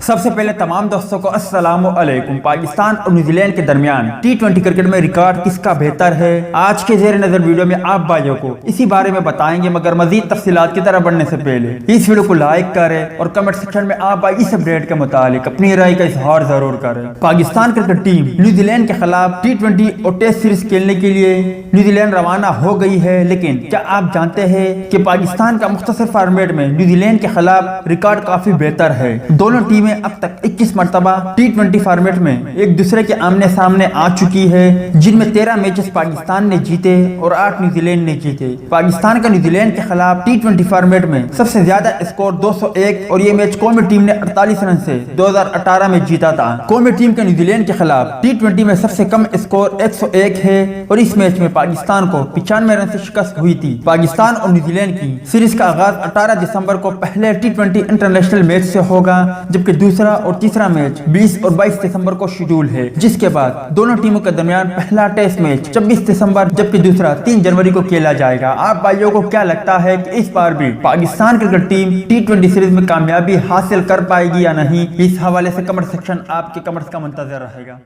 سب سے پہلے تمام دوستوں کو السلام علیکم۔ پاکستان اور نیوزی لینڈ کے درمیان ٹی20 کرکٹ میں ریکارڈ کس کا بہتر ہے، آج کے زیر نظر ویڈیو میں آپ بھائیوں کو اسی بارے میں بتائیں گے، مگر مزید تفصیلات کی طرف بڑھنے سے پہلے اس ویڈیو کو لائک کریں اور کمنٹ سیکشن میں آپ بھائی اس اپڈیٹ کے متعلق اپنی رائے کا اظہار ضرور کریں۔ Pakistan cricket team New Zealand کے خلاف ٹی20 اور ٹیسٹ سیریز کھیلنے کے لیے نیوزی لینڈ روانہ ہو گئی ہے، لیکن کیا آپ جانتے ہیں کہ پاکستان کا مختصر فارمیٹ میں نیوزی لینڈ کے خلاف ریکارڈ کافی بہتر ہے۔ دونوں ٹیمیں اب تک 21 مرتبہ ٹی20 فارمیٹ میں ایک دوسرے کے آمنے سامنے آ چکی ہے، جن میں 13 میچز پاکستان نے جیتے اور 8 نیوزی لینڈ نے جیتے۔ پاکستان کا نیوزی لینڈ کے خلاف ٹی20 فارمیٹ میں سب سے زیادہ اسکور 201 اور یہ میچ قومی ٹیم نے 48 رن سے 2018 میں جیتا تھا۔ قومی ٹیم کے نیوزی لینڈ کے خلاف ٹی20 میں سب سے کم اسکور 101 ہے اور اس میچ میں پاکستان کو 95 رن سے شکست ہوئی تھی۔ پاکستان اور نیوزی لینڈ کی سیریز کا آغاز 18 دسمبر کو پہلے ٹی20 انٹرنیشنل میچ سے ہوگا، جبکہ دوسرا اور تیسرا میچ 20 اور 22 دسمبر کو شیڈول ہے، جس کے بعد دونوں ٹیموں کے درمیان پہلا ٹیسٹ میچ 26 دسمبر جبکہ دوسرا 3 جنوری کو کھیلا جائے گا۔ آپ بھائیوں کو کیا لگتا ہے کہ اس بار بھی پاکستان کرکٹ ٹیم ٹی20 سیریز میں کامیابی حاصل کر پائے گی یا نہیں؟ اس حوالے سے کمنٹ سیکشن آپ کے کمنٹس کا منتظر رہے گا۔